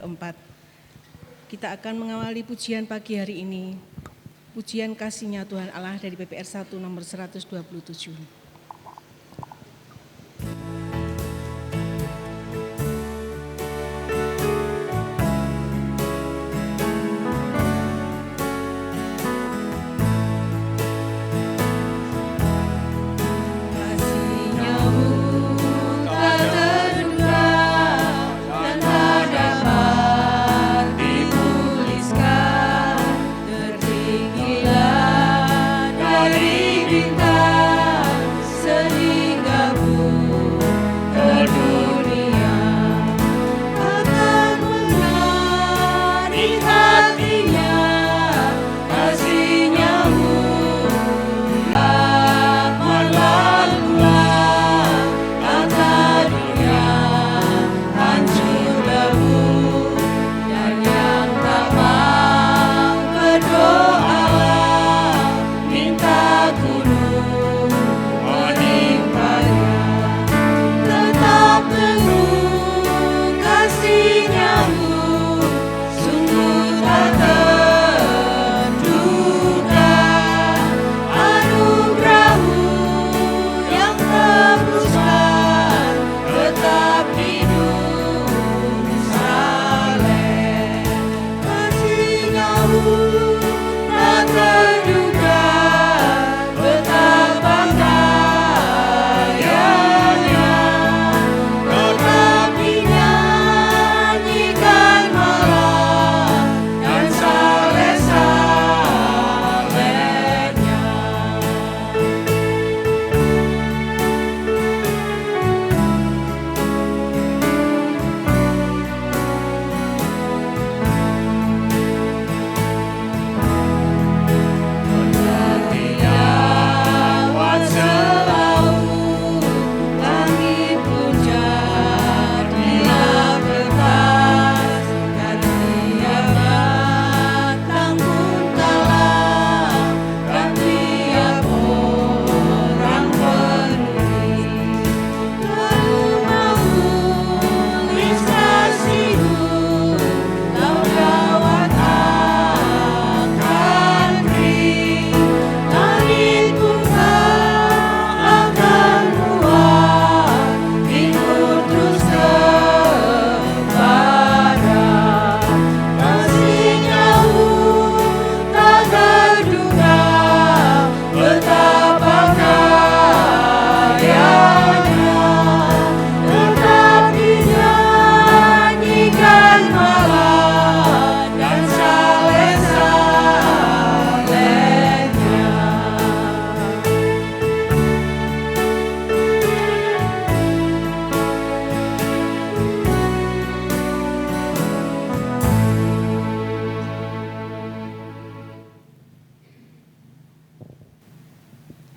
keempat. Kita akan mengawali pujian pagi hari ini. Pujian kasihnya Tuhan Allah dari PPR 1 nomor 127.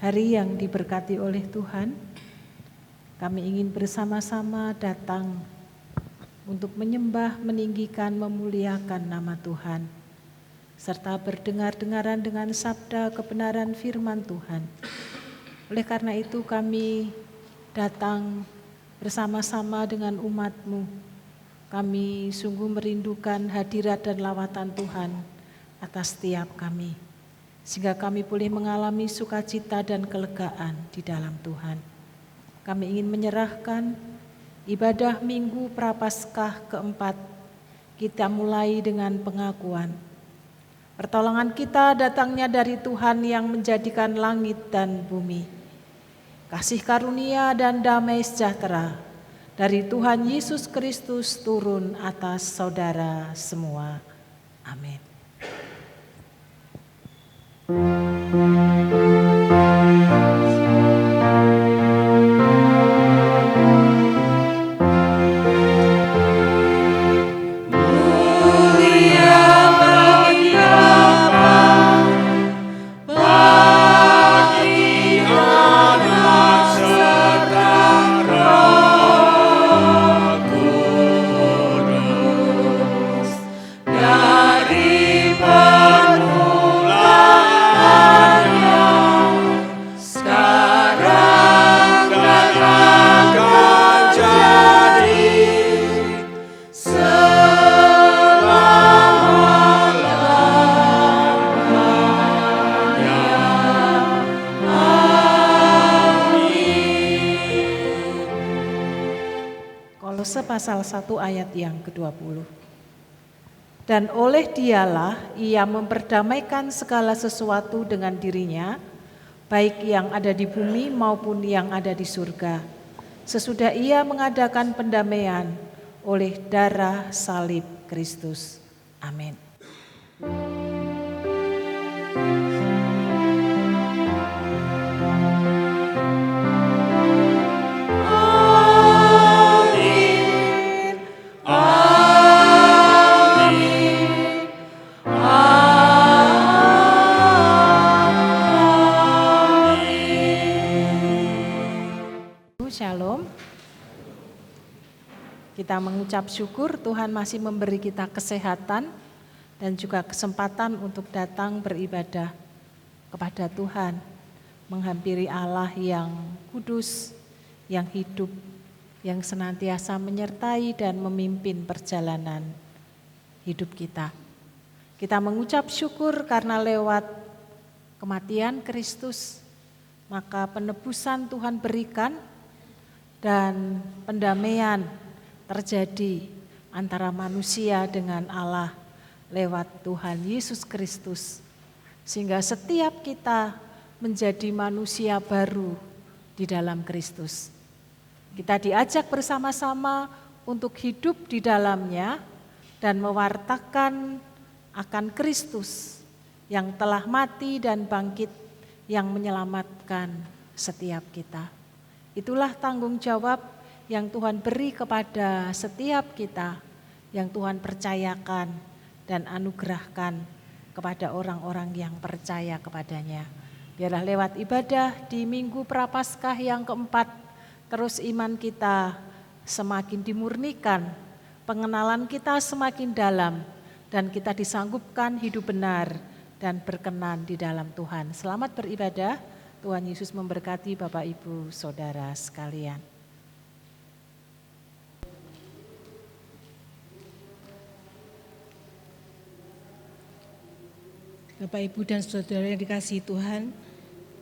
Hari yang diberkati oleh Tuhan, kami ingin bersama-sama datang untuk menyembah, meninggikan, memuliakan nama Tuhan, serta berdengar-dengaran dengan sabda kebenaran firman Tuhan. Oleh karena itu kami datang bersama-sama dengan umat-Mu. Kami sungguh merindukan hadirat dan lawatan Tuhan atas setiap kami, sehingga kami boleh mengalami sukacita dan kelegaan di dalam Tuhan. Kami ingin menyerahkan ibadah Minggu Prapaskah keempat, kita mulai dengan pengakuan. Pertolongan kita datangnya dari Tuhan yang menjadikan langit dan bumi. Kasih karunia dan damai sejahtera dari Tuhan Yesus Kristus turun atas saudara semua. Amin. Dari permulaan pasal 1 ayat yang ke-20. Dan oleh dialah ia memperdamaikan segala sesuatu dengan dirinya, baik yang ada di bumi maupun yang ada di surga. Sesudah ia mengadakan pendamaian oleh darah salib Kristus. Amin. Shalom. Kita mengucap syukur Tuhan masih memberi kita kesehatan dan juga kesempatan untuk datang beribadah kepada Tuhan, menghampiri Allah yang kudus, yang hidup, yang senantiasa menyertai dan memimpin perjalanan hidup kita. Kita mengucap syukur karena lewat kematian Kristus, maka penebusan Tuhan berikan dan pendamaian terjadi antara manusia dengan Allah lewat Tuhan Yesus Kristus. Sehingga setiap kita menjadi manusia baru di dalam Kristus. Kita diajak bersama-sama untuk hidup di dalamnya dan mewartakan akan Kristus yang telah mati dan bangkit, yang menyelamatkan setiap kita. Itulah tanggung jawab yang Tuhan beri kepada setiap kita, yang Tuhan percayakan dan anugerahkan kepada orang-orang yang percaya kepadanya. Biarlah lewat ibadah di Minggu Prapaskah yang keempat, terus iman kita semakin dimurnikan, pengenalan kita semakin dalam, dan kita disanggupkan hidup benar dan berkenan di dalam Tuhan. Selamat beribadah. Tuhan Yesus memberkati Bapak Ibu Saudara sekalian. Bapak Ibu dan Saudara yang dikasihi Tuhan,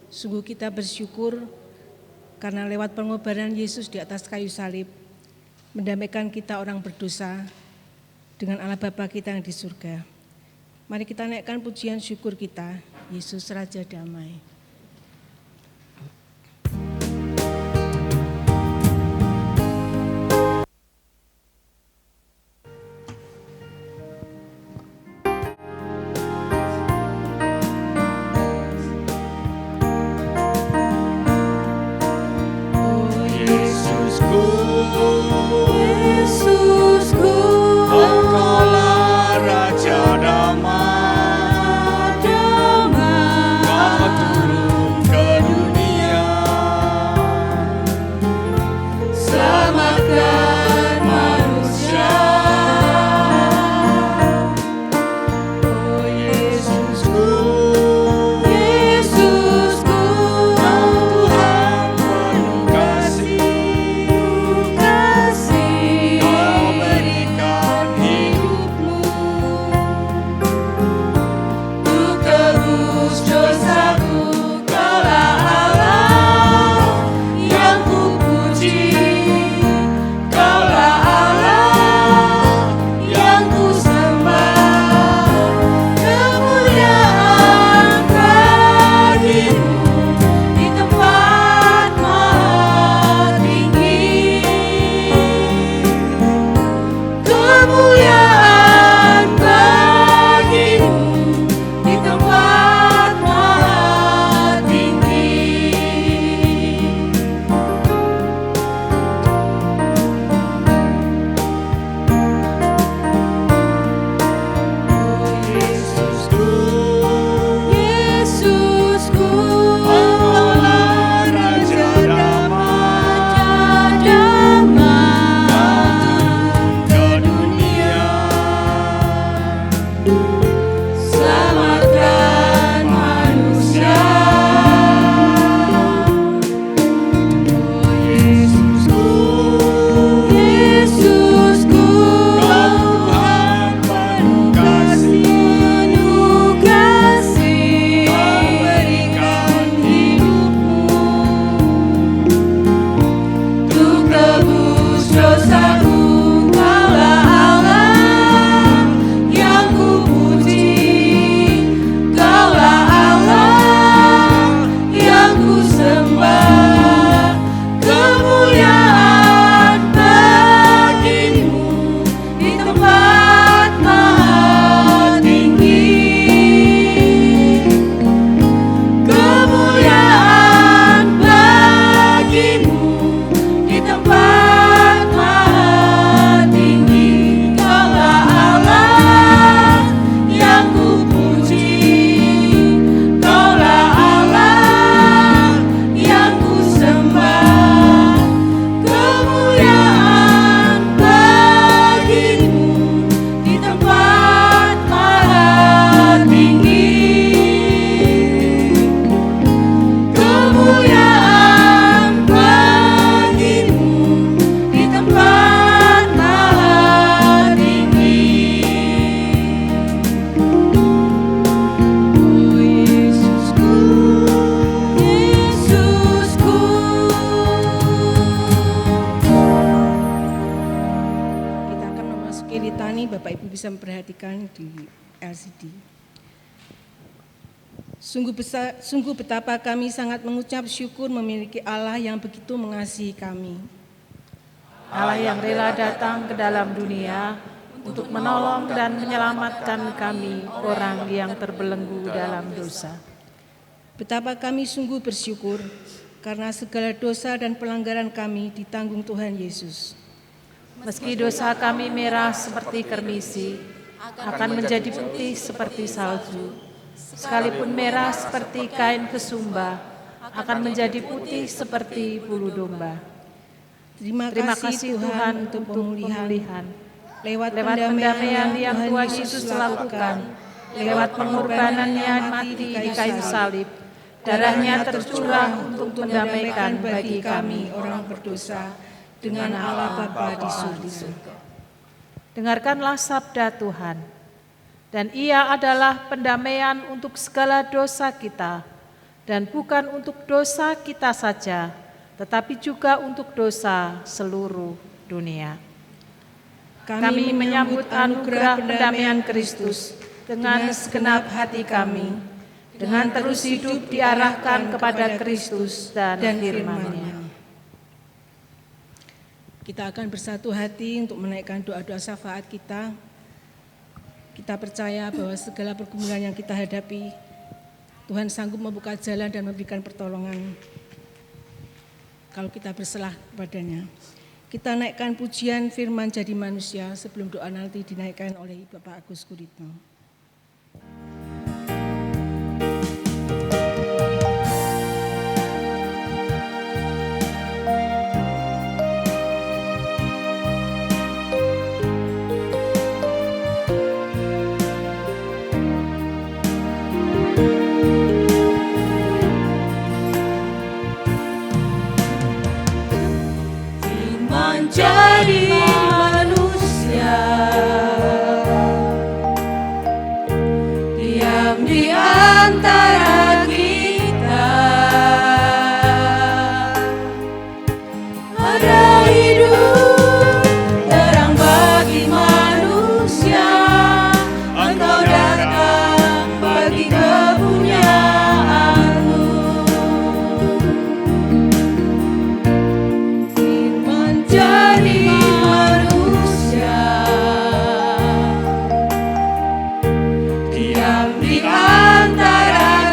sungguh kita bersyukur karena lewat pengorbanan Yesus di atas kayu salib, mendamaikan kita orang berdosa dengan Allah Bapa kita yang di surga. Mari kita naikkan pujian syukur kita, Yesus Raja Damai. Raja damai, Kau Bapak Ibu bisa memperhatikan di LCD. Sungguh betapa kami sangat mengucap syukur memiliki Allah yang begitu mengasihi kami. Allah yang rela datang ke dalam dunia untuk menolong dan menyelamatkan kami, orang yang terbelenggu dalam dosa. Betapa kami sungguh bersyukur karena segala dosa dan pelanggaran kami ditanggung Tuhan Yesus. Meski dosa kami merah seperti kermisi, akan menjadi putih seperti salju. Sekalipun merah seperti kain kesumba, akan menjadi putih seperti bulu domba. Terima kasih Tuhan untuk pemulihan. Lewat pendamaian yang Tuhan Yesus lakukan, lewat pengorbanannya mati di kayu salib, darahnya tercurah untuk mendamaikan bagi kami orang berdosa dengan Allah Bapa di surga. Dengarkanlah sabda Tuhan. Dan ia adalah pendamaian untuk segala dosa kita, dan bukan untuk dosa kita saja, tetapi juga untuk dosa seluruh dunia. Kami menyambut anugerah pendamaian Kristus dengan segenap hati kami, dengan terus hidup diarahkan kepada Kristus dan firman-Nya. Kita akan bersatu hati untuk menaikkan doa-doa syafaat kita. Kita percaya bahwa segala pergumulan yang kita hadapi, Tuhan sanggup membuka jalan dan memberikan pertolongan kalau kita berserah kepadanya. Kita naikkan pujian firman jadi manusia sebelum doa nanti dinaikkan oleh Bapak Agus Guritno. Jadi manusia diam di antara kita, ada hidup terang bagi manusia, Engkau datang bagi kepunyaanmu. Jadi manusia diam di antara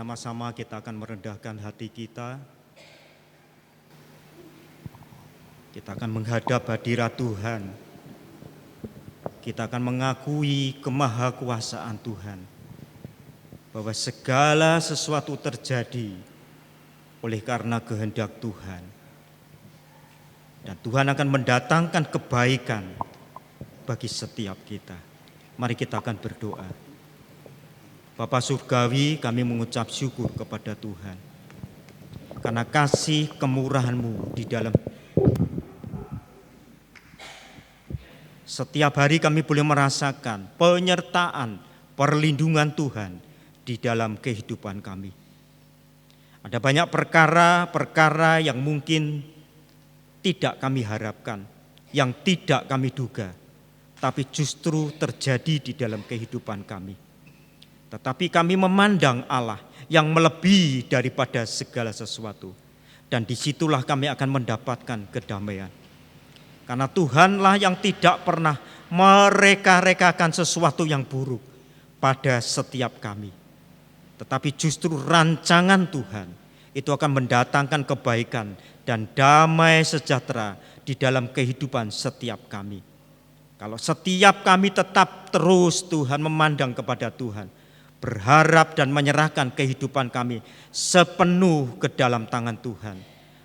bersama-sama kita akan merendahkan hati kita. Kita akan menghadap hadirat Tuhan. Kita akan mengakui kemahakuasaan Tuhan. Bahwa segala sesuatu terjadi oleh karena kehendak Tuhan. Dan Tuhan akan mendatangkan kebaikan bagi setiap kita. Mari kita akan berdoa. Bapa Surgawi, kami mengucap syukur kepada Tuhan. Karena kasih kemurahan-Mu di dalam setiap hari kami boleh merasakan penyertaan, perlindungan Tuhan di dalam kehidupan kami. Ada banyak perkara-perkara yang mungkin tidak kami harapkan, yang tidak kami duga, tapi justru terjadi di dalam kehidupan kami. Tetapi kami memandang Allah yang melebihi daripada segala sesuatu. Dan disitulah kami akan mendapatkan kedamaian. Karena Tuhanlah yang tidak pernah mereka-rekakan sesuatu yang buruk pada setiap kami. Tetapi justru rancangan Tuhan itu akan mendatangkan kebaikan dan damai sejahtera di dalam kehidupan setiap kami. Kalau setiap kami tetap terus Tuhan memandang kepada Tuhan, berharap dan menyerahkan kehidupan kami sepenuh ke dalam tangan Tuhan,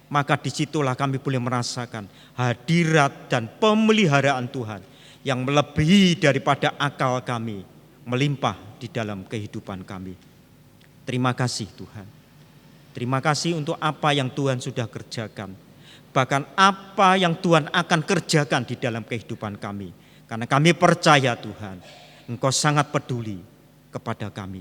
maka disitulah kami boleh merasakan hadirat dan pemeliharaan Tuhan yang melebihi daripada akal kami, melimpah di dalam kehidupan kami. Terima kasih Tuhan. Terima kasih untuk apa yang Tuhan sudah kerjakan. Bahkan apa yang Tuhan akan kerjakan di dalam kehidupan kami. Karena kami percaya Tuhan, Engkau sangat peduli kepada kami.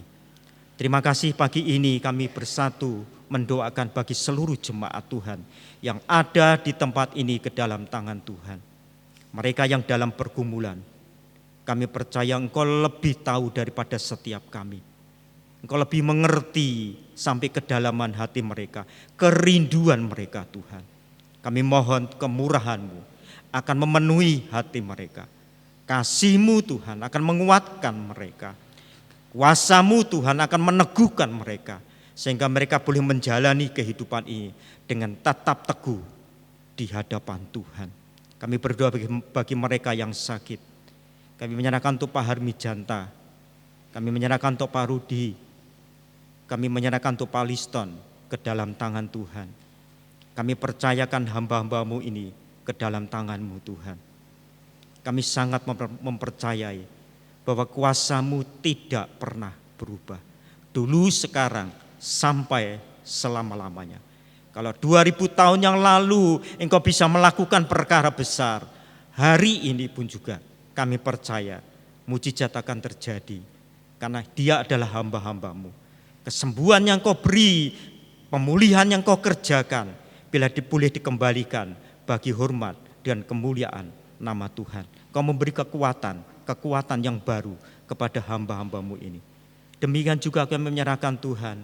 Terima kasih pagi ini kami bersatu mendoakan bagi seluruh jemaat Tuhan yang ada di tempat ini ke dalam tangan Tuhan. Mereka yang dalam pergumulan, kami percaya Engkau lebih tahu daripada setiap kami. Engkau lebih mengerti sampai kedalaman hati mereka, kerinduan mereka Tuhan. Kami mohon kemurahan-Mu akan memenuhi hati mereka. Kasih-Mu Tuhan akan menguatkan mereka. Kuasa-Mu Tuhan akan meneguhkan mereka. Sehingga mereka boleh menjalani kehidupan ini dengan tetap teguh di hadapan Tuhan. Kami berdoa bagi mereka yang sakit. Kami menyerahkan untuk Pak Harmijanta. Kami menyerahkan untuk Pak Rudi. Kami menyerahkan untuk Pak Liston ke dalam tangan Tuhan. Kami percayakan hamba-hamba-Mu ini ke dalam tangan-Mu Tuhan. Kami sangat mempercayai bahwa kuasa-Mu tidak pernah berubah. Dulu, sekarang, sampai selama-lamanya. Kalau 2000 tahun yang lalu Engkau bisa melakukan perkara besar, hari ini pun juga kami percaya mujizat akan terjadi. Karena Dia adalah hamba-hamba-Mu. Kesembuhan yang Kau beri, pemulihan yang Kau kerjakan, bila boleh dikembalikan bagi hormat dan kemuliaan nama Tuhan. Kau memberi kekuatan yang baru kepada hamba-hamba-Mu ini. Demikian juga kami menyerahkan Tuhan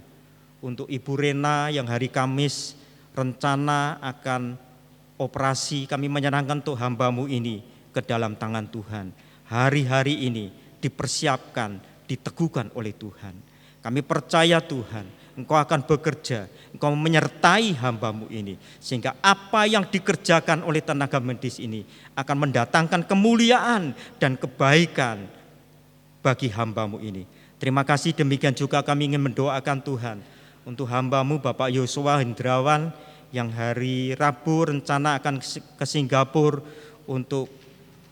untuk Ibu Rena yang hari Kamis rencana akan operasi. Kami menyerahkan untuk hamba-Mu ini ke dalam tangan Tuhan. Hari-hari ini dipersiapkan, diteguhkan oleh Tuhan. Kami percaya Tuhan, Engkau akan bekerja, Engkau menyertai hamba-Mu ini. Sehingga apa yang dikerjakan oleh tenaga medis ini akan mendatangkan kemuliaan dan kebaikan bagi hamba-Mu ini. Terima kasih, demikian juga kami ingin mendoakan Tuhan untuk hamba-Mu Bapak Yosua Hendrawan yang hari Rabu rencana akan ke Singapura untuk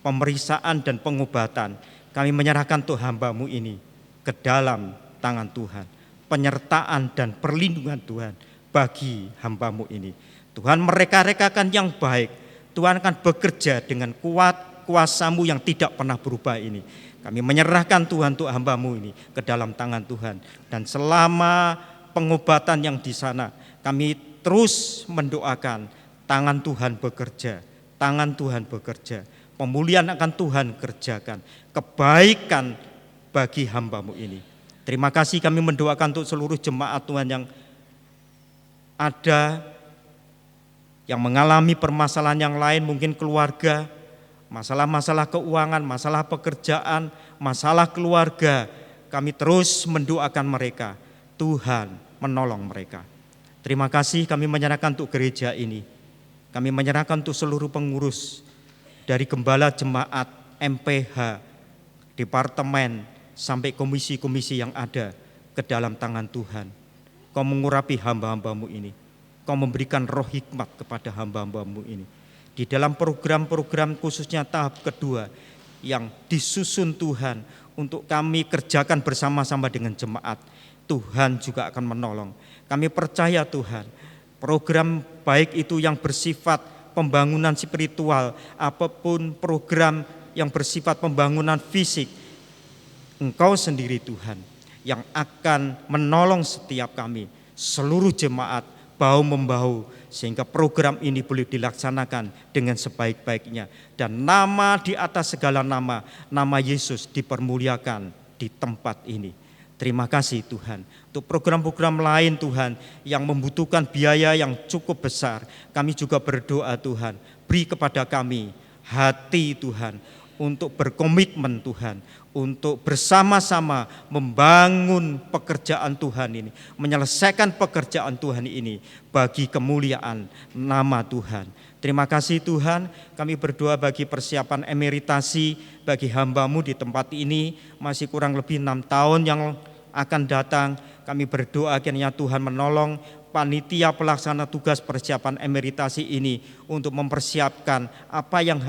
pemeriksaan dan pengobatan. Kami menyerahkan untuk hamba-Mu ini ke dalam tangan Tuhan. Penyertaan dan perlindungan Tuhan bagi hamba-Mu ini. Tuhan mereka-rekakan yang baik. Tuhan akan bekerja dengan kuat kuasa-Mu yang tidak pernah berubah ini. Kami menyerahkan Tuhan untuk hamba-Mu ini ke dalam tangan Tuhan. Dan selama pengobatan yang di sana, kami terus mendoakan tangan Tuhan bekerja. Tangan Tuhan bekerja. Pemulihan akan Tuhan kerjakan. Kebaikan bagi hamba-Mu ini. Terima kasih, kami mendoakan untuk seluruh jemaat Tuhan yang ada, yang mengalami permasalahan yang lain, mungkin keluarga, masalah-masalah keuangan, masalah pekerjaan, masalah keluarga. Kami terus mendoakan mereka. Tuhan menolong mereka. Terima kasih, kami menyerahkan untuk gereja ini. Kami menyerahkan untuk seluruh pengurus, dari gembala jemaat, MPH, departemen, sampai komisi-komisi yang ada ke dalam tangan Tuhan. Kau mengurapi hamba-hambamu ini. Kau memberikan roh hikmat kepada hamba-hambamu ini. Di dalam program-program khususnya tahap kedua yang disusun Tuhan untuk kami kerjakan bersama-sama dengan jemaat, Tuhan juga akan menolong. Kami percaya Tuhan, program baik itu yang bersifat pembangunan spiritual, apapun program yang bersifat pembangunan fisik, Engkau sendiri Tuhan yang akan menolong setiap kami, seluruh jemaat bahu-membahu, sehingga program ini boleh dilaksanakan dengan sebaik-baiknya. Dan nama di atas segala nama, nama Yesus dipermuliakan di tempat ini. Terima kasih Tuhan. Untuk program-program lain Tuhan yang membutuhkan biaya yang cukup besar, kami juga berdoa Tuhan, beri kepada kami hati Tuhan untuk berkomitmen Tuhan, untuk bersama-sama membangun pekerjaan Tuhan ini, menyelesaikan pekerjaan Tuhan ini bagi kemuliaan nama Tuhan. Terima kasih Tuhan, kami berdoa bagi persiapan emeritasi bagi hamba-Mu di tempat ini, masih kurang lebih 6 tahun yang akan datang. Kami berdoa kiranya Tuhan menolong panitia pelaksana tugas persiapan emeritasi ini untuk mempersiapkan apa yang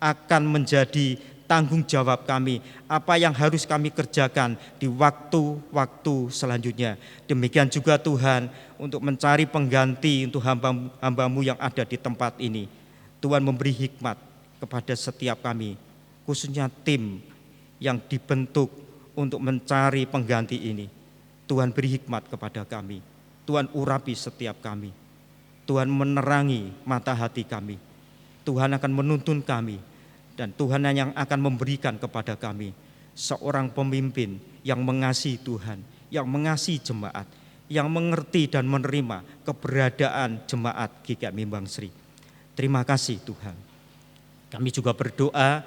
akan menjadi tanggung jawab kami, apa yang harus kami kerjakan di waktu-waktu selanjutnya. Demikian juga Tuhan untuk mencari pengganti untuk hamba-Mu yang ada di tempat ini. Tuhan memberi hikmat kepada setiap kami, khususnya tim yang dibentuk untuk mencari pengganti ini. Tuhan beri hikmat kepada kami, Tuhan urapi setiap kami, Tuhan menerangi mata hati kami, Tuhan akan menuntun kami, dan Tuhan yang akan memberikan kepada kami seorang pemimpin yang mengasihi Tuhan, yang mengasihi jemaat, yang mengerti dan menerima keberadaan jemaat GKM Imbang Sri. Terima kasih Tuhan. Kami juga berdoa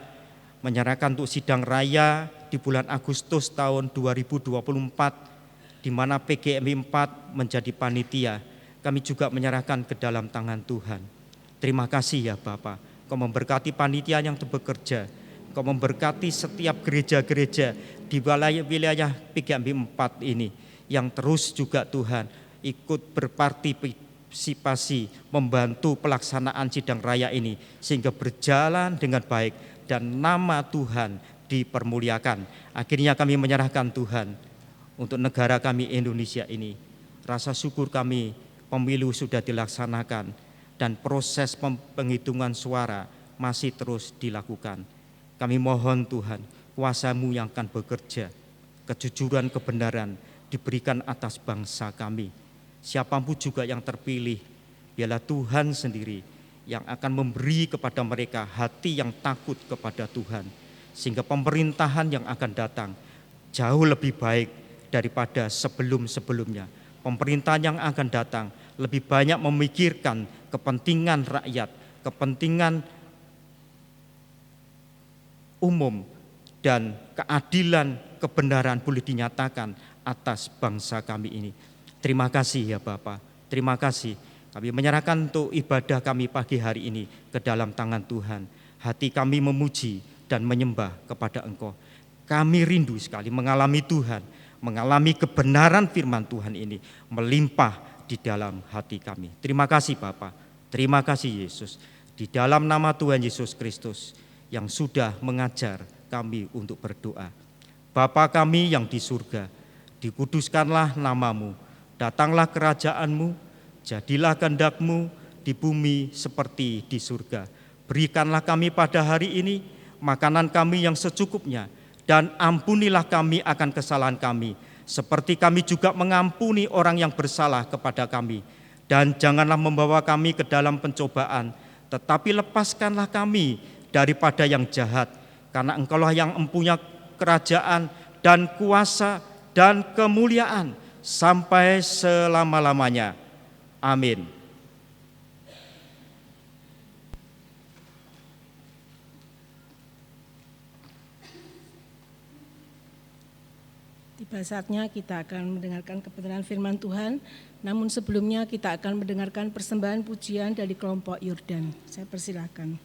menyerahkan untuk sidang raya di bulan Agustus tahun 2024, di mana PGMI 4 menjadi panitia. Kami juga menyerahkan ke dalam tangan Tuhan. Terima kasih ya Bapak, Kau memberkati panitia yang bekerja, Kau memberkati setiap gereja-gereja di wilayah PGMI 4 ini, yang terus juga Tuhan ikut berpartisipasi membantu pelaksanaan sidang raya ini, sehingga berjalan dengan baik dan nama Tuhan dipermuliakan. Akhirnya kami menyerahkan Tuhan untuk negara kami Indonesia ini. Rasa syukur kami, pemilu sudah dilaksanakan dan proses penghitungan suara masih terus dilakukan. Kami mohon Tuhan, kuasa-Mu yang akan bekerja, kejujuran kebenaran diberikan atas bangsa kami. Siapapun juga yang terpilih, biarlah Tuhan sendiri yang akan memberi kepada mereka hati yang takut kepada Tuhan, sehingga pemerintahan yang akan datang jauh lebih baik daripada sebelum-sebelumnya. Pemerintahan yang akan datang lebih banyak memikirkan kepentingan rakyat, kepentingan umum, dan keadilan kebenaran boleh dinyatakan atas bangsa kami ini. Terima kasih ya Bapak, terima kasih. Kami menyerahkan untuk ibadah kami pagi hari ini ke dalam tangan Tuhan. Hati kami memuji dan menyembah kepada Engkau. Kami rindu sekali mengalami Tuhan, mengalami kebenaran firman Tuhan ini melimpah di dalam hati kami. Terima kasih Bapa, terima kasih Yesus. Di dalam nama Tuhan Yesus Kristus yang sudah mengajar kami untuk berdoa. Bapa kami yang di surga, dikuduskanlah nama-Mu, datanglah kerajaan-Mu, jadilah kehendak-Mu di bumi seperti di surga. Berikanlah kami pada hari ini makanan kami yang secukupnya, dan ampunilah kami akan kesalahan kami, seperti kami juga mengampuni orang yang bersalah kepada kami. Dan janganlah membawa kami ke dalam pencobaan, tetapi lepaskanlah kami daripada yang jahat, karena Engkaulah yang mempunyai kerajaan dan kuasa dan kemuliaan sampai selama-lamanya. Amin. Tiba saatnya kita akan mendengarkan kebenaran firman Tuhan, namun sebelumnya kita akan mendengarkan persembahan pujian dari kelompok Yordan. Saya persilakan.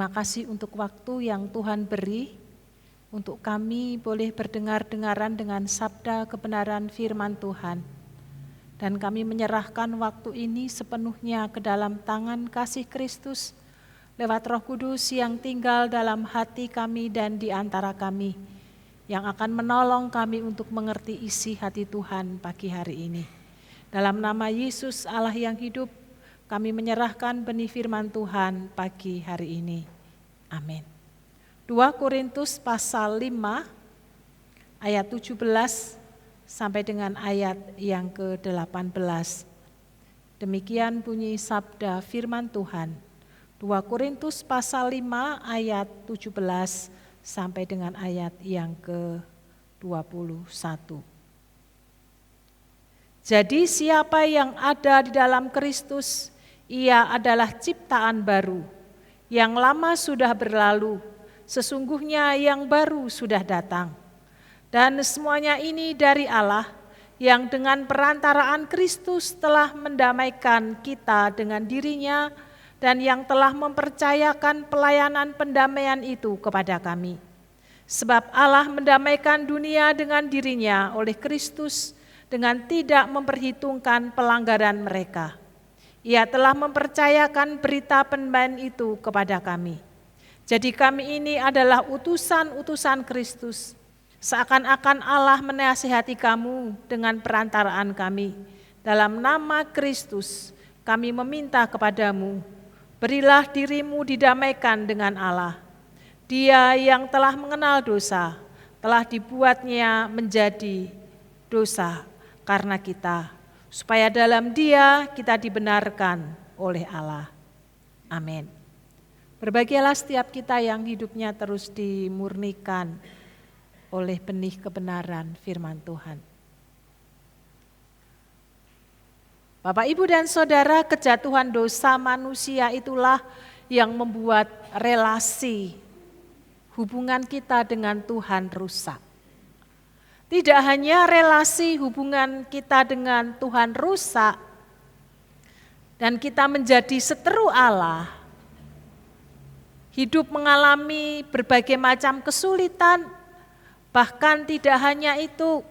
Terima kasih untuk waktu yang Tuhan beri, untuk kami boleh berdengar-dengaran dengan sabda kebenaran firman Tuhan. Dan kami menyerahkan waktu ini sepenuhnya ke dalam tangan kasih Kristus, lewat Roh Kudus yang tinggal dalam hati kami dan di antara kami, yang akan menolong kami untuk mengerti isi hati Tuhan pagi hari ini. Dalam nama Yesus Allah yang hidup, kami menyerahkan benih firman Tuhan pagi hari ini. Amin. 2 Korintus pasal 5 ayat 17 sampai dengan ayat yang ke-18. Demikian bunyi sabda firman Tuhan. 2 Korintus pasal 5 ayat 17 sampai dengan ayat yang ke-21. Jadi siapa yang ada di dalam Kristus, ia adalah ciptaan baru. Yang lama sudah berlalu, sesungguhnya yang baru sudah datang. Dan semuanya ini dari Allah, yang dengan perantaraan Kristus telah mendamaikan kita dengan dirinya, dan yang telah mempercayakan pelayanan pendamaian itu kepada kami. Sebab Allah mendamaikan dunia dengan dirinya oleh Kristus, dengan tidak memperhitungkan pelanggaran mereka. Ia telah mempercayakan berita pendamaian itu kepada kami. Jadi kami ini adalah utusan-utusan Kristus. Seakan-akan Allah menasihati kamu dengan perantaraan kami. Dalam nama Kristus kami meminta kepadamu, berilah dirimu didamaikan dengan Allah. Dia yang telah mengenal dosa, telah dibuatnya menjadi dosa karena kita, supaya dalam Dia kita dibenarkan oleh Allah. Amin. Berbahagialah setiap kita yang hidupnya terus dimurnikan oleh benih kebenaran firman Tuhan. Bapak, Ibu, dan Saudara, kejatuhan dosa manusia itulah yang membuat relasi hubungan kita dengan Tuhan rusak. Tidak hanya relasi hubungan kita dengan Tuhan rusak dan kita menjadi seteru Allah, hidup mengalami berbagai macam kesulitan, bahkan tidak hanya itu,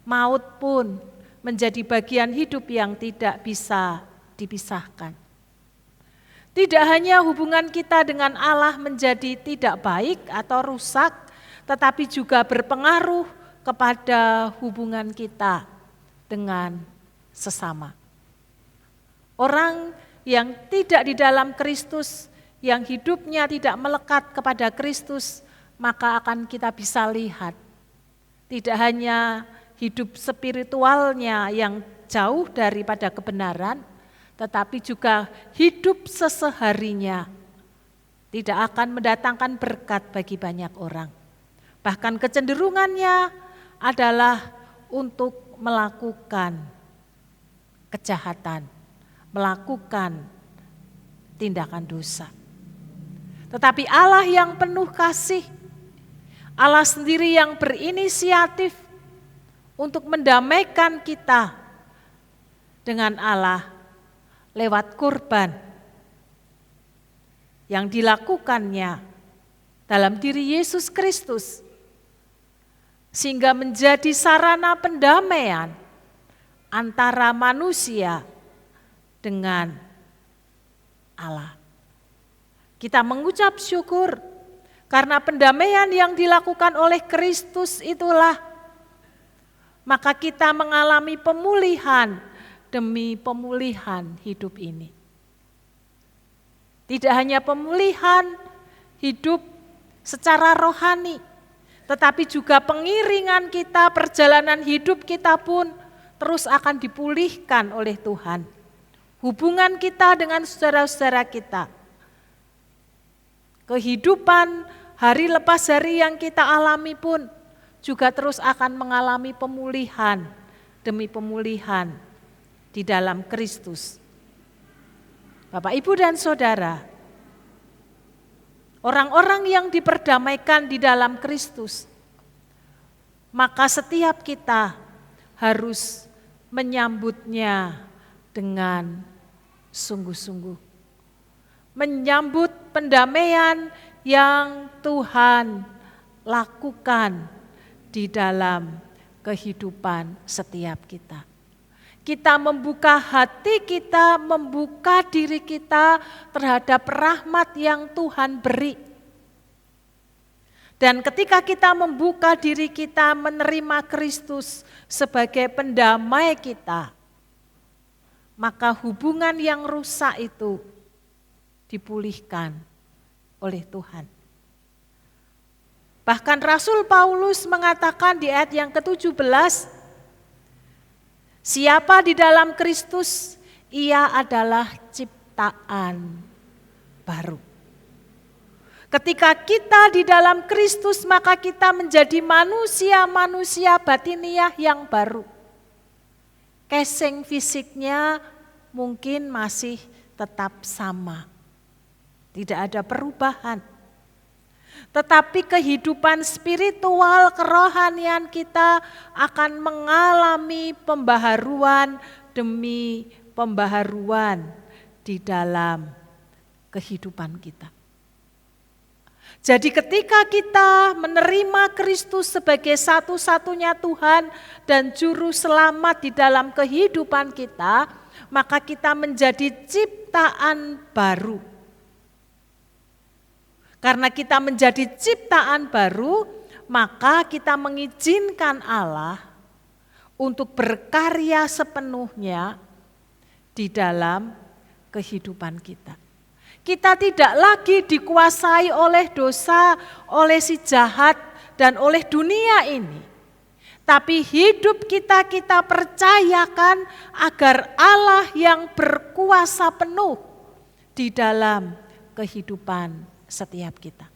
maut pun menjadi bagian hidup yang tidak bisa dipisahkan. Tidak hanya hubungan kita dengan Allah menjadi tidak baik atau rusak, tetapi juga berpengaruh kepada hubungan kita dengan sesama. Orang yang tidak di dalam Kristus, yang hidupnya tidak melekat kepada Kristus, maka akan kita bisa lihat tidak hanya hidup spiritualnya yang jauh daripada kebenaran, tetapi juga hidup seseharinya tidak akan mendatangkan berkat bagi banyak orang. Bahkan kecenderungannya adalah untuk melakukan kejahatan, melakukan tindakan dosa. Tetapi Allah yang penuh kasih, Allah sendiri yang berinisiatif untuk mendamaikan kita dengan Allah lewat kurban yang dilakukannya dalam diri Yesus Kristus, sehingga menjadi sarana pendamaian antara manusia dengan Allah. Kita mengucap syukur karena pendamaian yang dilakukan oleh Kristus itulah, maka kita mengalami pemulihan demi pemulihan hidup ini. Tidak hanya pemulihan hidup secara rohani, tetapi juga pengiringan kita, perjalanan hidup kita pun terus akan dipulihkan oleh Tuhan. Hubungan kita dengan saudara-saudara kita, kehidupan hari lepas hari yang kita alami pun juga terus akan mengalami pemulihan demi pemulihan di dalam Kristus. Bapak, Ibu, dan Saudara, orang-orang yang diperdamaikan di dalam Kristus, maka setiap kita harus menyambutnya dengan sungguh-sungguh. menyambut pendamaian yang Tuhan lakukan di dalam kehidupan setiap kita. Kita membuka hati kita, membuka diri kita terhadap rahmat yang Tuhan beri. Dan ketika kita membuka diri kita menerima Kristus sebagai pendamai kita, maka hubungan yang rusak itu dipulihkan oleh Tuhan. Bahkan Rasul Paulus mengatakan di ayat yang ke-17, siapa di dalam Kristus, ia adalah ciptaan baru. Ketika kita di dalam Kristus, maka kita menjadi manusia-manusia batiniah yang baru. Casing fisiknya mungkin masih tetap sama, tidak ada perubahan. Tetapi kehidupan spiritual, kerohanian kita akan mengalami pembaharuan demi pembaharuan di dalam kehidupan kita. Jadi ketika kita menerima Kristus sebagai satu-satunya Tuhan dan Juru Selamat di dalam kehidupan kita, maka kita menjadi ciptaan baru. Karena kita menjadi ciptaan baru, maka kita mengizinkan Allah untuk berkarya sepenuhnya di dalam kehidupan kita. Kita tidak lagi dikuasai oleh dosa, oleh si jahat, dan oleh dunia ini. Tapi hidup kita percayakan agar Allah yang berkuasa penuh di dalam kehidupan setiap kita.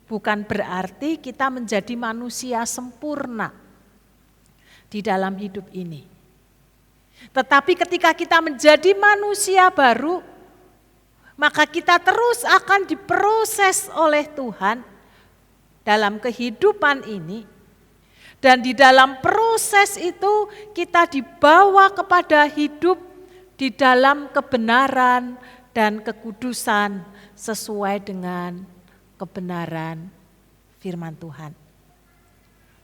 Bukan berarti kita menjadi manusia sempurna di dalam hidup ini. Tetapi ketika kita menjadi manusia baru, maka kita terus akan diproses oleh Tuhan dalam kehidupan ini. Dan di dalam proses itu kita dibawa kepada hidup di dalam kebenaran dan kekudusan sesuai dengan kebenaran firman Tuhan.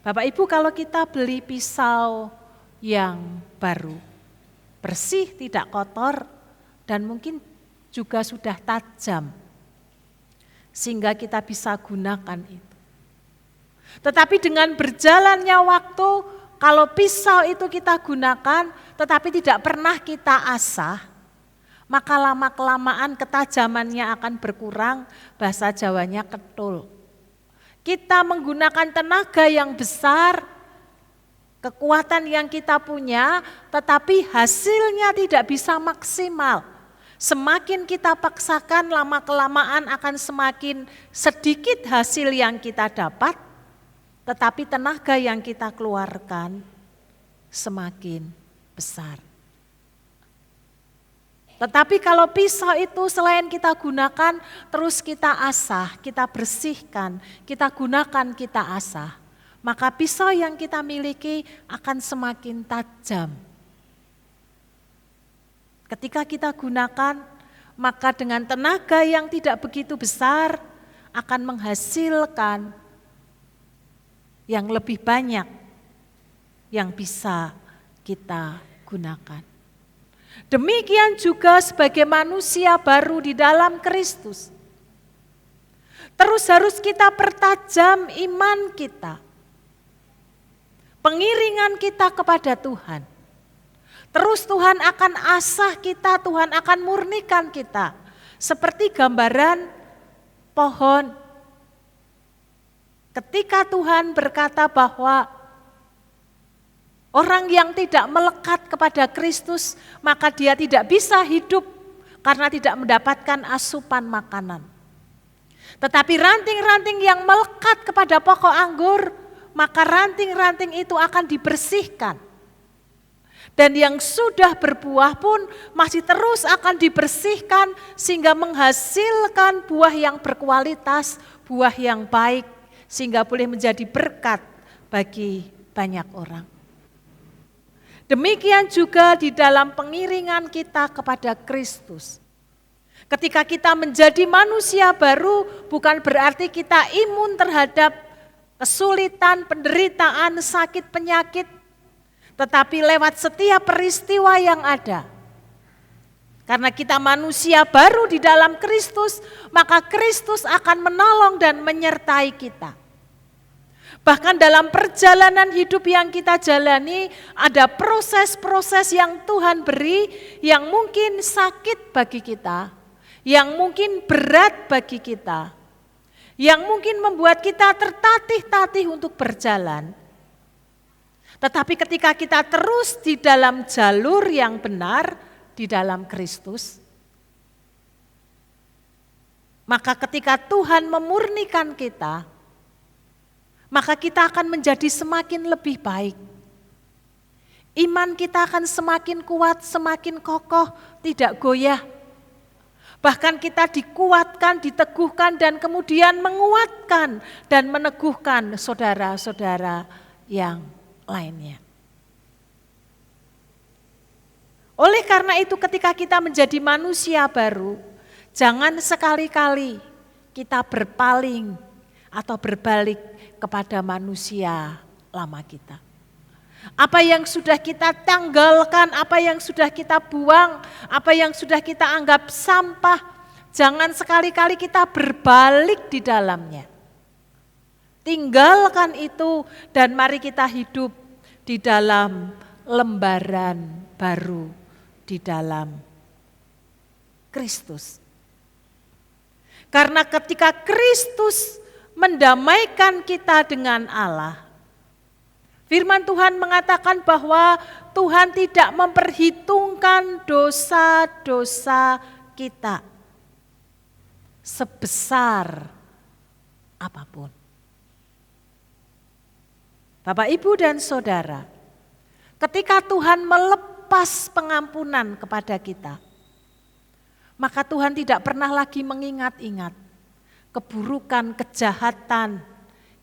Bapak Ibu, kalau kita beli pisau yang baru, bersih, tidak kotor, dan mungkin juga sudah tajam, sehingga kita bisa gunakan itu. Tetapi dengan berjalannya waktu, kalau pisau itu kita gunakan, tetapi tidak pernah kita asah, maka lama-kelamaan ketajamannya akan berkurang, bahasa Jawanya ketul. Kita menggunakan tenaga yang besar, kekuatan yang kita punya, tetapi hasilnya tidak bisa maksimal. Semakin kita paksakan, lama-kelamaan akan semakin sedikit hasil yang kita dapat, tetapi tenaga yang kita keluarkan semakin besar. Tetapi kalau pisau itu selain kita gunakan, terus kita asah, kita bersihkan, kita gunakan, kita asah, maka pisau yang kita miliki akan semakin tajam. Ketika kita gunakan, maka dengan tenaga yang tidak begitu besar akan menghasilkan yang lebih banyak yang bisa kita gunakan. Demikian juga sebagai manusia baru di dalam Kristus. Terus harus kita pertajam iman kita, pengiringan kita kepada Tuhan. Terus Tuhan akan asah kita, Tuhan akan murnikan kita. Seperti gambaran pohon. Ketika Tuhan berkata bahwa orang yang tidak melekat kepada Kristus, maka dia tidak bisa hidup karena tidak mendapatkan asupan makanan. Tetapi ranting-ranting yang melekat kepada pokok anggur, maka ranting-ranting itu akan dibersihkan. Dan yang sudah berbuah pun masih terus akan dibersihkan sehingga menghasilkan buah yang berkualitas, buah yang baik, sehingga boleh menjadi berkat bagi banyak orang. Demikian juga di dalam pengiringan kita kepada Kristus. Ketika kita menjadi manusia baru, bukan berarti kita imun terhadap kesulitan, penderitaan, sakit, penyakit. Tetapi lewat setiap peristiwa yang ada, karena kita manusia baru di dalam Kristus, maka Kristus akan menolong dan menyertai kita. Bahkan dalam perjalanan hidup yang kita jalani, ada proses-proses yang Tuhan beri yang mungkin sakit bagi kita, yang mungkin berat bagi kita, yang mungkin membuat kita tertatih-tatih untuk berjalan. Tetapi ketika kita terus di dalam jalur yang benar, di dalam Kristus, maka ketika Tuhan memurnikan kita, maka kita akan menjadi semakin lebih baik. Iman kita akan semakin kuat, semakin kokoh, tidak goyah. Bahkan kita dikuatkan, diteguhkan, dan kemudian menguatkan dan meneguhkan saudara-saudara yang lainnya. Oleh karena itu ketika kita menjadi manusia baru, jangan sekali-kali kita berpaling atau berbalik kepada manusia lama kita. Apa yang sudah kita tanggalkan, apa yang sudah kita buang, apa yang sudah kita anggap sampah, jangan sekali-kali kita berbalik di dalamnya. Tinggalkan itu dan mari kita hidup di dalam lembaran baru, di dalam Kristus. Karena ketika Kristus mendamaikan kita dengan Allah, firman Tuhan mengatakan bahwa Tuhan tidak memperhitungkan dosa-dosa kita sebesar apapun. Bapak, Ibu, dan Saudara, ketika Tuhan melepas pengampunan kepada kita, maka Tuhan tidak pernah lagi mengingat-ingat keburukan, kejahatan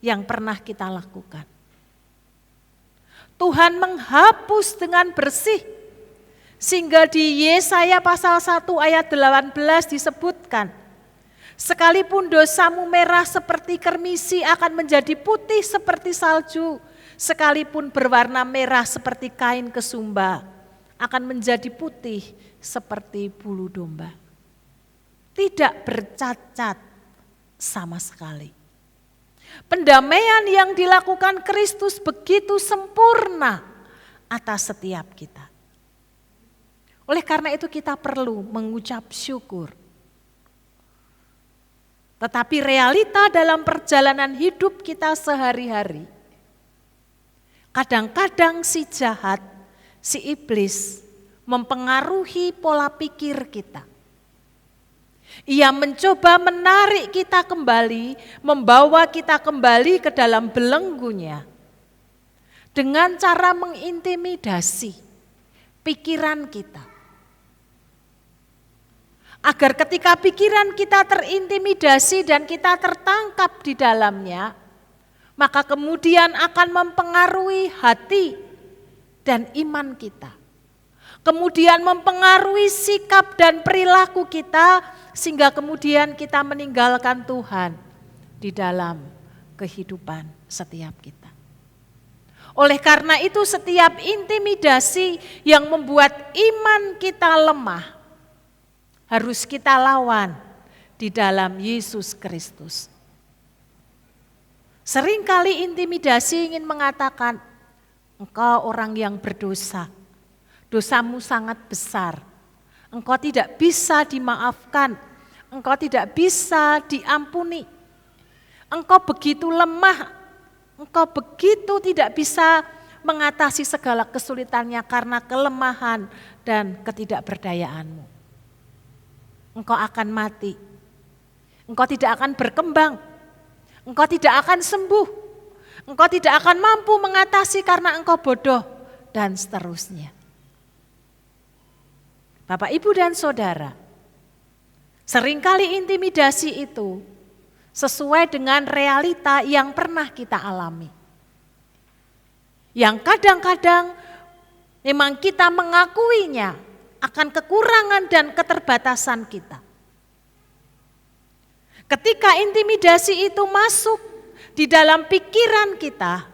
yang pernah kita lakukan. Tuhan menghapus dengan bersih, sehingga di Yesaya pasal 1 ayat 18 disebutkan, sekalipun dosamu merah seperti kermisi akan menjadi putih seperti salju, sekalipun berwarna merah seperti kain kesumba akan menjadi putih seperti bulu domba. Tidak bercacat sama sekali. Pendamaian yang dilakukan Kristus begitu sempurna atas setiap kita. Oleh karena itu kita perlu mengucap syukur. Tetapi realita dalam perjalanan hidup kita sehari-hari, kadang-kadang si jahat, si iblis mempengaruhi pola pikir kita. Ia mencoba menarik kita kembali, membawa kita kembali ke dalam belenggunya dengan cara mengintimidasi pikiran kita. Agar ketika pikiran kita terintimidasi dan kita tertangkap di dalamnya, maka kemudian akan mempengaruhi hati dan iman kita. Kemudian mempengaruhi sikap dan perilaku kita, sehingga kemudian kita meninggalkan Tuhan di dalam kehidupan setiap kita. Oleh karena itu setiap intimidasi yang membuat iman kita lemah, harus kita lawan di dalam Yesus Kristus. Seringkali intimidasi ingin mengatakan, engkau orang yang berdosa, dosamu sangat besar, engkau tidak bisa dimaafkan, engkau tidak bisa diampuni, engkau begitu lemah, engkau begitu tidak bisa mengatasi segala kesulitannya karena kelemahan dan ketidakberdayaanmu. Engkau akan mati, engkau tidak akan berkembang, engkau tidak akan sembuh, engkau tidak akan mampu mengatasi karena engkau bodoh, dan seterusnya. Bapak, Ibu, dan Saudara, seringkali intimidasi itu sesuai dengan realita yang pernah kita alami. Yang kadang-kadang memang kita mengakuinya akan kekurangan dan keterbatasan kita. Ketika intimidasi itu masuk di dalam pikiran kita,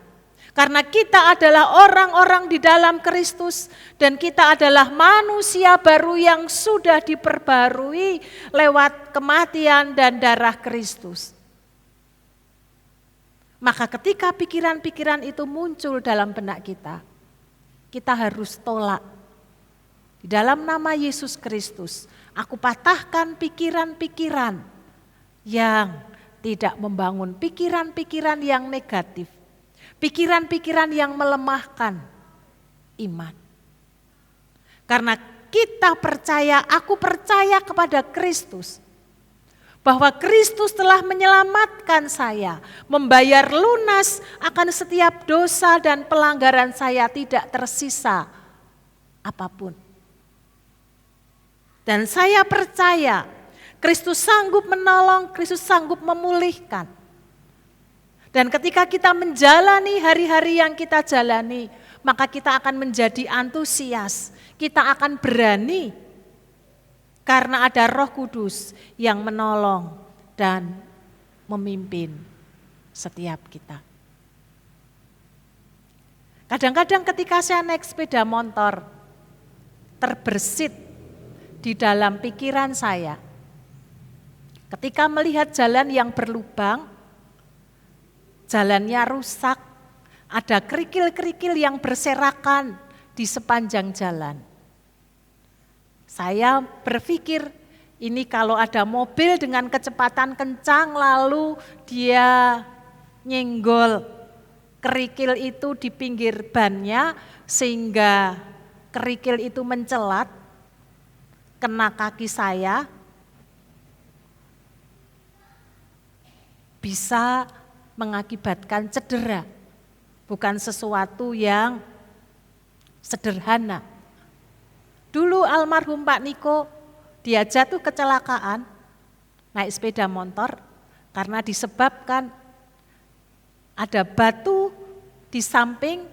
karena kita adalah orang-orang di dalam Kristus dan kita adalah manusia baru yang sudah diperbarui lewat kematian dan darah Kristus. Maka ketika pikiran-pikiran itu muncul dalam benak kita harus tolak. Di dalam nama Yesus Kristus, aku patahkan pikiran-pikiran yang tidak membangun, pikiran-pikiran yang negatif, pikiran-pikiran yang melemahkan iman. Karena kita percaya, aku percaya kepada Kristus, bahwa Kristus telah menyelamatkan saya, membayar lunas akan setiap dosa dan pelanggaran saya, tidak tersisa apapun. Dan saya percaya Kristus sanggup menolong, Kristus sanggup memulihkan. Dan ketika kita menjalani hari-hari yang kita jalani, maka kita akan menjadi antusias, kita akan berani, karena ada Roh Kudus yang menolong dan memimpin setiap kita. Kadang-kadang ketika saya naik sepeda motor, terbersit di dalam pikiran saya. Ketika melihat jalan yang berlubang, jalannya rusak, ada kerikil-kerikil yang berserakan di sepanjang jalan. Saya berpikir, ini kalau ada mobil dengan kecepatan kencang lalu dia nyenggol kerikil itu di pinggir bannya sehingga kerikil itu mencelat, kena kaki saya, bisa mengakibatkan cedera, bukan sesuatu yang sederhana. Dulu almarhum Pak Niko, dia jatuh kecelakaan, naik sepeda motor, karena disebabkan ada batu di samping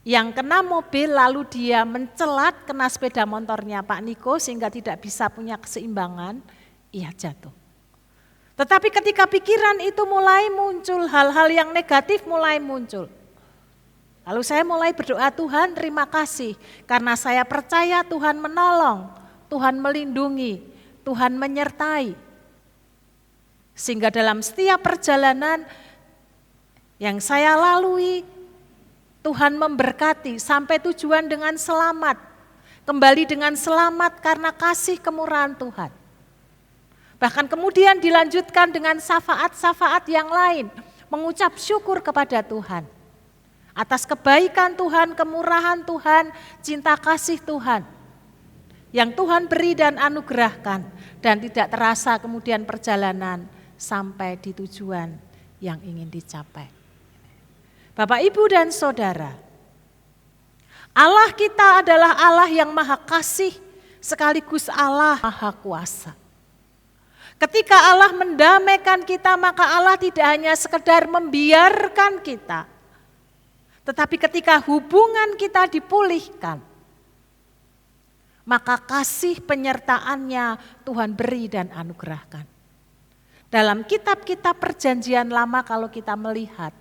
yang kena mobil, lalu dia mencelat kena sepeda motornya Pak Niko sehingga tidak bisa punya keseimbangan, ia jatuh. Tetapi ketika pikiran itu mulai muncul, hal-hal yang negatif mulai muncul. Lalu saya mulai berdoa, Tuhan terima kasih karena saya percaya Tuhan menolong, Tuhan melindungi, Tuhan menyertai. Sehingga dalam setiap perjalanan yang saya lalui, Tuhan memberkati sampai tujuan dengan selamat, kembali dengan selamat karena kasih kemurahan Tuhan. Bahkan kemudian dilanjutkan dengan syafaat-syafaat yang lain, mengucap syukur kepada Tuhan. Atas kebaikan Tuhan, kemurahan Tuhan, cinta kasih Tuhan yang Tuhan beri dan anugerahkan, dan tidak terasa kemudian perjalanan sampai di tujuan yang ingin dicapai. Bapak, Ibu, dan Saudara, Allah kita adalah Allah yang maha kasih sekaligus Allah maha kuasa. Ketika Allah mendamaikan kita, maka Allah tidak hanya sekedar membiarkan kita, tetapi ketika hubungan kita dipulihkan, maka kasih penyertaannya Tuhan beri dan anugerahkan. Dalam kitab-kitab perjanjian lama kalau kita melihat,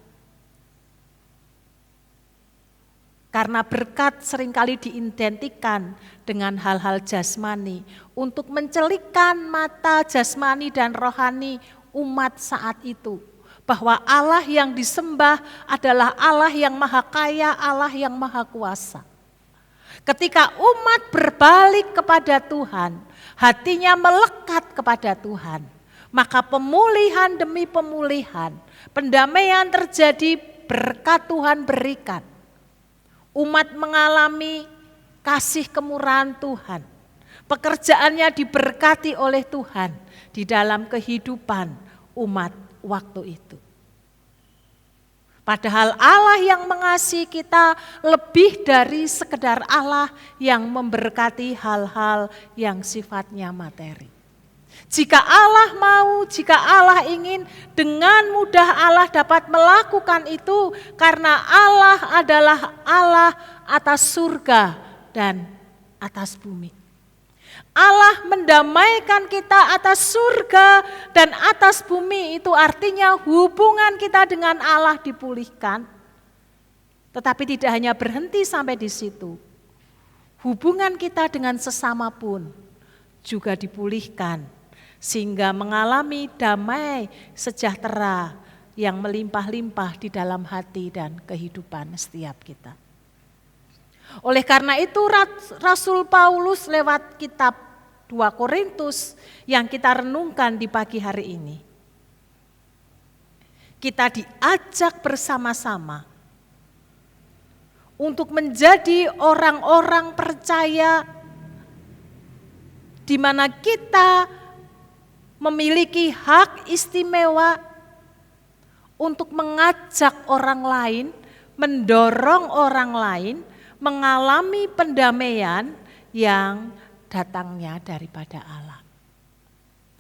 karena berkat seringkali diidentikan dengan hal-hal jasmani untuk mencelikkan mata jasmani dan rohani umat saat itu. Bahwa Allah yang disembah adalah Allah yang maha kaya, Allah yang maha kuasa. Ketika umat berbalik kepada Tuhan, hatinya melekat kepada Tuhan, maka pemulihan demi pemulihan, pendamaian terjadi, berkat Tuhan berikan. Umat mengalami kasih kemurahan Tuhan, pekerjaannya diberkati oleh Tuhan di dalam kehidupan umat waktu itu. Padahal Allah yang mengasihi kita lebih dari sekedar Allah yang memberkati hal-hal yang sifatnya materi. Jika Allah mau, jika Allah ingin, dengan mudah Allah dapat melakukan itu karena Allah adalah Allah atas surga dan atas bumi. Allah mendamaikan kita atas surga dan atas bumi, itu artinya hubungan kita dengan Allah dipulihkan. Tetapi tidak hanya berhenti sampai di situ. Hubungan kita dengan sesama pun juga dipulihkan, sehingga mengalami damai sejahtera yang melimpah-limpah di dalam hati dan kehidupan setiap kita. Oleh karena itu Rasul Paulus lewat kitab 2 Korintus yang kita renungkan di pagi hari ini, kita diajak bersama-sama untuk menjadi orang-orang percaya di mana kita memiliki hak istimewa untuk mengajak orang lain, mendorong orang lain mengalami pendamaian yang datangnya daripada Allah.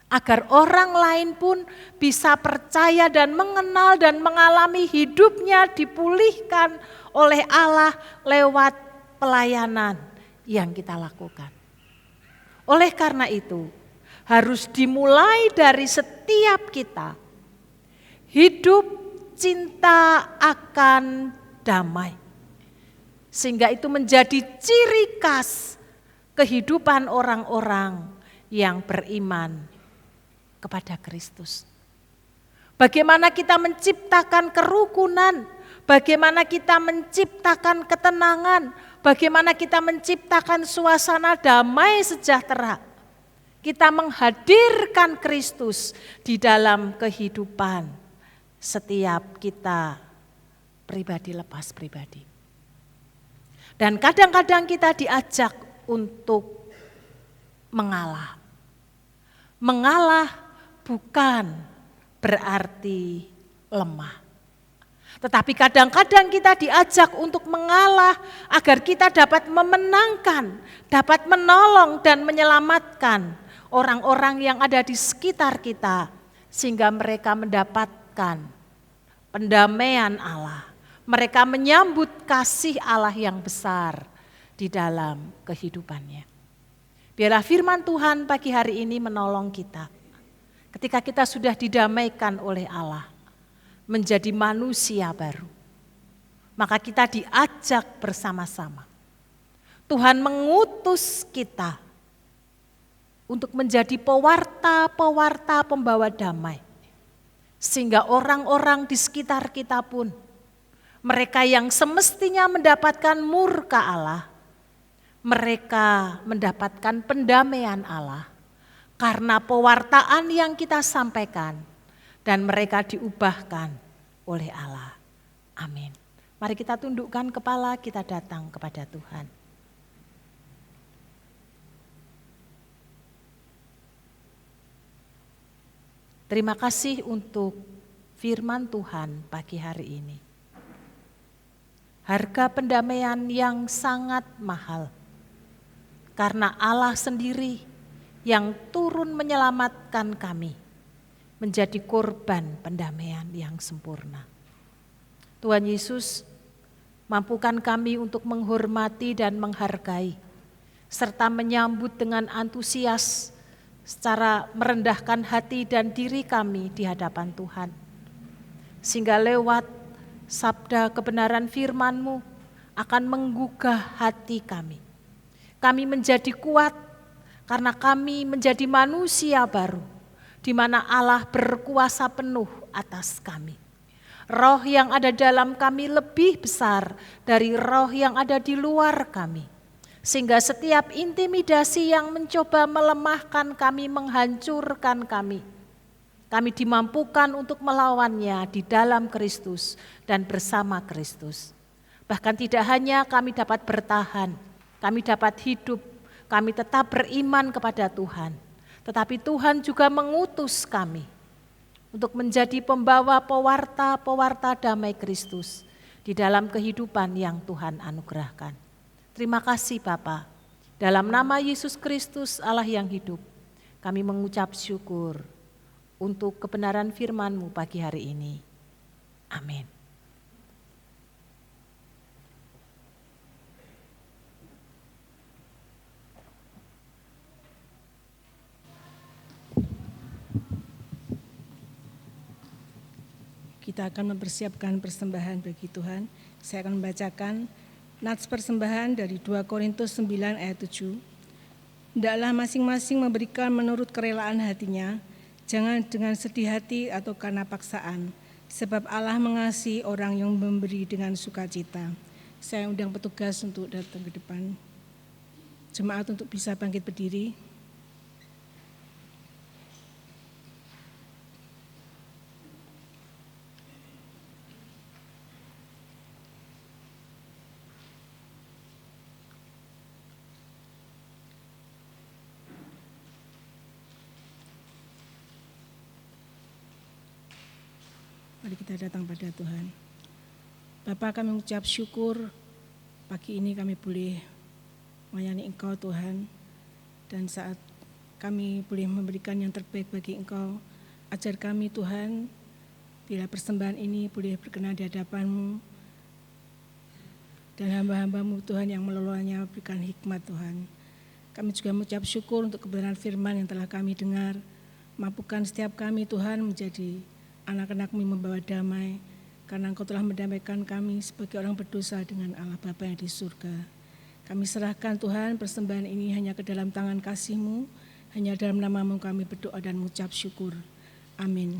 Agar orang lain pun bisa percaya dan mengenal dan mengalami hidupnya dipulihkan oleh Allah lewat pelayanan yang kita lakukan. Oleh karena itu, harus dimulai dari setiap kita hidup cinta akan damai. Sehingga itu menjadi ciri khas kehidupan orang-orang yang beriman kepada Kristus. Bagaimana kita menciptakan kerukunan, bagaimana kita menciptakan ketenangan, bagaimana kita menciptakan suasana damai sejahtera. Kita menghadirkan Kristus di dalam kehidupan setiap kita pribadi lepas pribadi. Dan kadang-kadang kita diajak untuk mengalah. Mengalah bukan berarti lemah. Tetapi kadang-kadang kita diajak untuk mengalah agar kita dapat memenangkan, dapat menolong dan menyelamatkan orang-orang yang ada di sekitar kita, sehingga mereka mendapatkan pendamaian Allah. Mereka menyambut kasih Allah yang besar di dalam kehidupannya. Biarlah firman Tuhan pagi hari ini menolong kita. Ketika kita sudah didamaikan oleh Allah, menjadi manusia baru, maka kita diajak bersama-sama. Tuhan mengutus kita untuk menjadi pewarta-pewarta pembawa damai. Sehingga orang-orang di sekitar kita pun, mereka yang semestinya mendapatkan murka Allah, mereka mendapatkan pendamaian Allah karena pewartaan yang kita sampaikan dan mereka diubahkan oleh Allah. Amin. Mari kita tundukkan kepala, kita datang kepada Tuhan. Terima kasih untuk firman Tuhan pagi hari ini. Harga pendamaian yang sangat mahal, karena Allah sendiri yang turun menyelamatkan kami, menjadi korban pendamaian yang sempurna. Tuhan Yesus, mampukan kami untuk menghormati dan menghargai, serta menyambut dengan antusias secara merendahkan hati dan diri kami di hadapan Tuhan. Sehingga lewat sabda kebenaran firman-Mu akan menggugah hati kami. Kami menjadi kuat karena kami menjadi manusia baru, di mana Allah berkuasa penuh atas kami. Roh yang ada dalam kami lebih besar dari roh yang ada di luar kami. Sehingga setiap intimidasi yang mencoba melemahkan kami, menghancurkan kami dimampukan untuk melawannya di dalam Kristus dan bersama Kristus. Bahkan tidak hanya kami dapat bertahan, kami dapat hidup, kami tetap beriman kepada Tuhan. Tetapi Tuhan juga mengutus kami untuk menjadi pembawa pewarta damai Kristus di dalam kehidupan yang Tuhan anugerahkan. Terima kasih Bapa. Dalam nama Yesus Kristus Allah yang hidup, kami mengucap syukur untuk kebenaran firman-Mu pagi hari ini. Amin. kita akan mempersiapkan persembahan bagi Tuhan. Saya akan membacakan nats persembahan dari 2 Korintus 9 ayat 7. Hendaklah masing-masing memberikan menurut kerelaan hatinya, jangan dengan sedih hati atau karena paksaan, sebab Allah mengasihi orang yang memberi dengan sukacita. Saya undang petugas untuk datang ke depan. Jemaat untuk bisa bangkit berdiri. Mari kita datang pada Tuhan. Bapa, kami mengucap syukur pagi ini kami boleh melayani Engkau Tuhan. Dan saat kami boleh memberikan yang terbaik bagi Engkau, ajar kami Tuhan, bila persembahan ini boleh berkenan di hadapan-Mu. Dan hamba-hamba-Mu Tuhan yang mengelolanya berikan hikmat Tuhan. Kami juga mengucap syukur untuk kebenaran firman yang telah kami dengar. Mampukan setiap kami Tuhan menjadi anak-anak-Mu yang membawa damai, karena Engkau telah mendamaikan kami sebagai orang berdosa dengan Allah Bapa yang di surga. Kami serahkan Tuhan persembahan ini hanya ke dalam tangan kasih-Mu, hanya dalam nama-Mu kami berdoa dan mengucap syukur. Amin.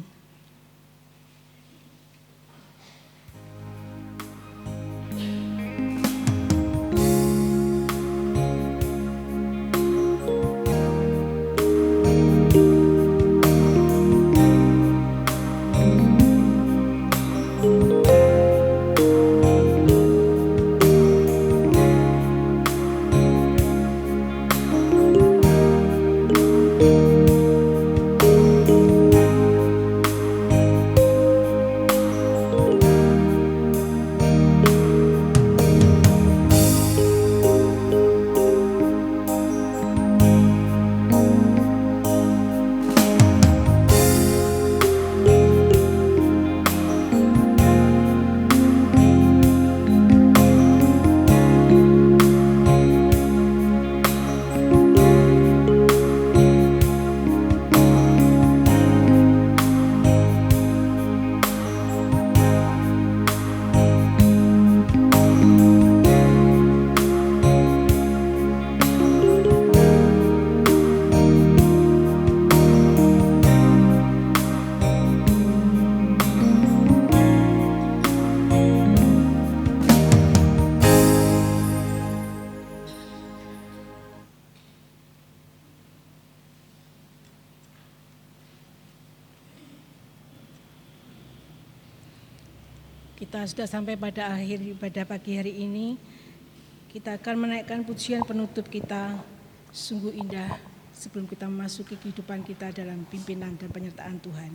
Kita sudah sampai pada akhir ibadah pagi hari ini. Kita akan menaikkan pujian penutup kita, sungguh indah, sebelum kita memasuki kehidupan kita dalam pimpinan dan penyertaan Tuhan.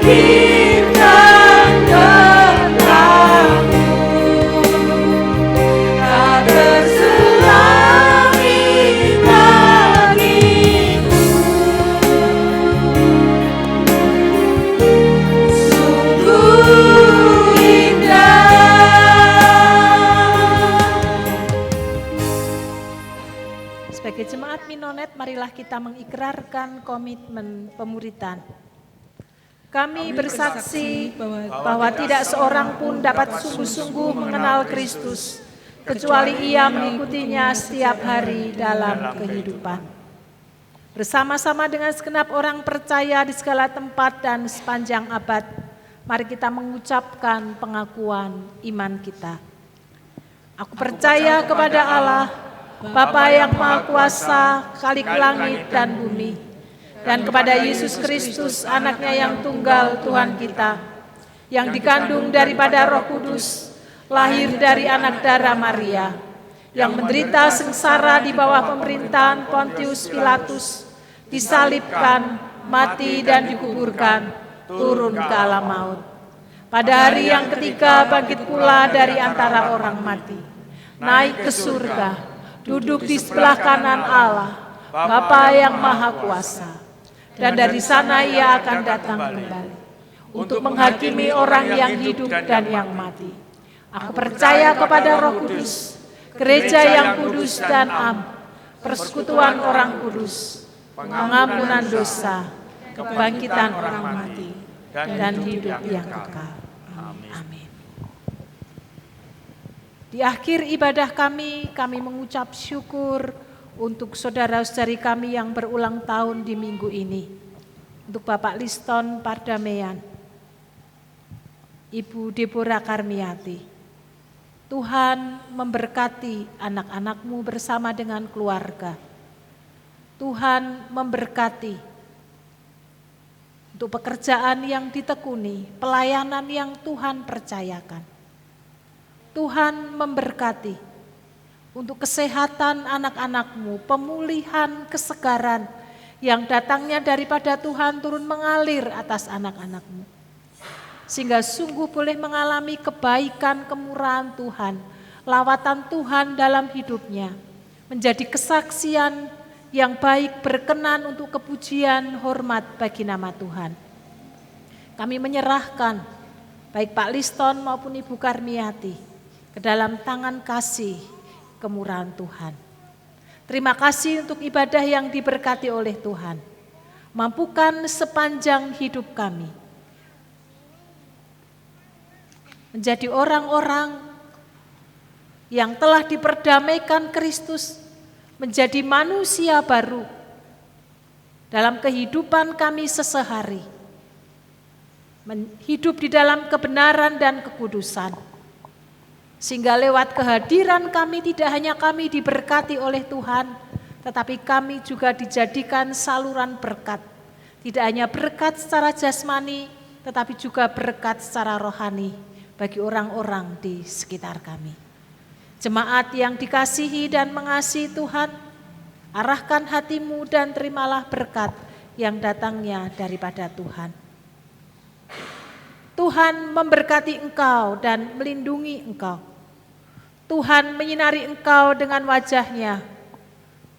bangkitkan terangmu, tak terselami bagiku. Sungguh indah. Sebagai jemaat Minonet, marilah kita mengikrarkan komitmen pemuritan. Kami bersaksi bahwa tidak seorang pun dapat sungguh-sungguh mengenal Kristus, kecuali ia mengikutinya setiap hari dalam kehidupan. Bersama-sama dengan segenap orang percaya di segala tempat dan sepanjang abad, mari kita mengucapkan pengakuan iman kita. Aku percaya kepada Allah, Bapa yang Maha Kuasa, Khalik langit dan bumi, dan kepada Yesus Kristus, anaknya yang tunggal Tuhan kita, yang dikandung daripada Roh Kudus, lahir dari anak darah Maria, yang menderita sengsara di bawah pemerintahan Pontius Pilatus, disalibkan, mati dan dikuburkan, turun ke alam maut. Pada hari yang ketiga bangkit pula dari antara orang mati, naik ke surga, duduk di sebelah kanan Allah, Bapa yang Maha Kuasa. Dan dari sana ia akan datang kembali untuk menghakimi orang yang hidup dan yang mati. Aku percaya kepada Roh Kudus, gereja yang kudus dan am, persekutuan orang kudus, pengampunan dosa, kebangkitan orang mati, dan hidup yang kekal. Amin. Di akhir ibadah kami mengucap syukur untuk saudara-saudari kami yang berulang tahun di minggu ini. Untuk Bapak Liston Pardamaian, Ibu Deborah Karmiati. Tuhan memberkati anak-anakmu bersama dengan keluarga. Tuhan memberkati untuk pekerjaan yang ditekuni, pelayanan yang Tuhan percayakan. Tuhan memberkati untuk kesehatan anak-anakmu, pemulihan kesegaran yang datangnya daripada Tuhan turun mengalir atas anak-anakmu. Sehingga sungguh boleh mengalami kebaikan, kemurahan Tuhan, lawatan Tuhan dalam hidupnya. Menjadi kesaksian yang baik berkenan untuk kepujian, hormat bagi nama Tuhan. Kami menyerahkan baik Pak Liston maupun Ibu Karmiati ke dalam tangan kasih kemurahan Tuhan. Terima kasih untuk ibadah yang diberkati oleh Tuhan. Mampukan sepanjang hidup kami menjadi orang-orang yang telah diperdamaikan Kristus, menjadi manusia baru dalam kehidupan kami sesehari, hidup di dalam kebenaran dan kekudusan. Sehingga lewat kehadiran kami tidak hanya kami diberkati oleh Tuhan, tetapi kami juga dijadikan saluran berkat. Tidak hanya berkat secara jasmani, tetapi juga berkat secara rohani bagi orang-orang di sekitar kami. Jemaat yang dikasihi dan mengasihi Tuhan, arahkan hatimu dan terimalah berkat yang datangnya daripada Tuhan. Tuhan memberkati engkau dan melindungi engkau. Tuhan menyinari engkau dengan wajah-Nya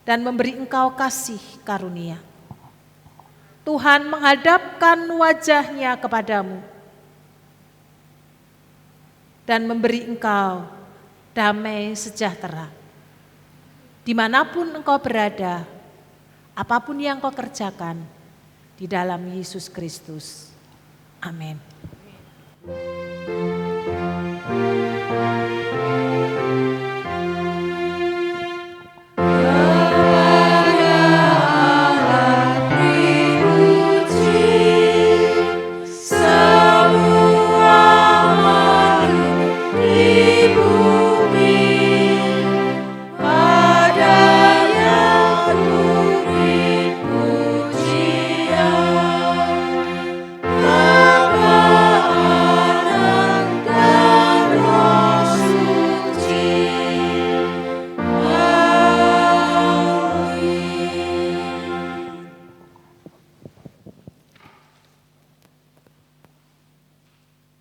dan memberi engkau kasih karunia. Tuhan menghadapkan wajah-Nya kepadamu dan memberi engkau damai sejahtera. Dimanapun engkau berada, apapun yang kau kerjakan, di dalam Yesus Kristus. Amin.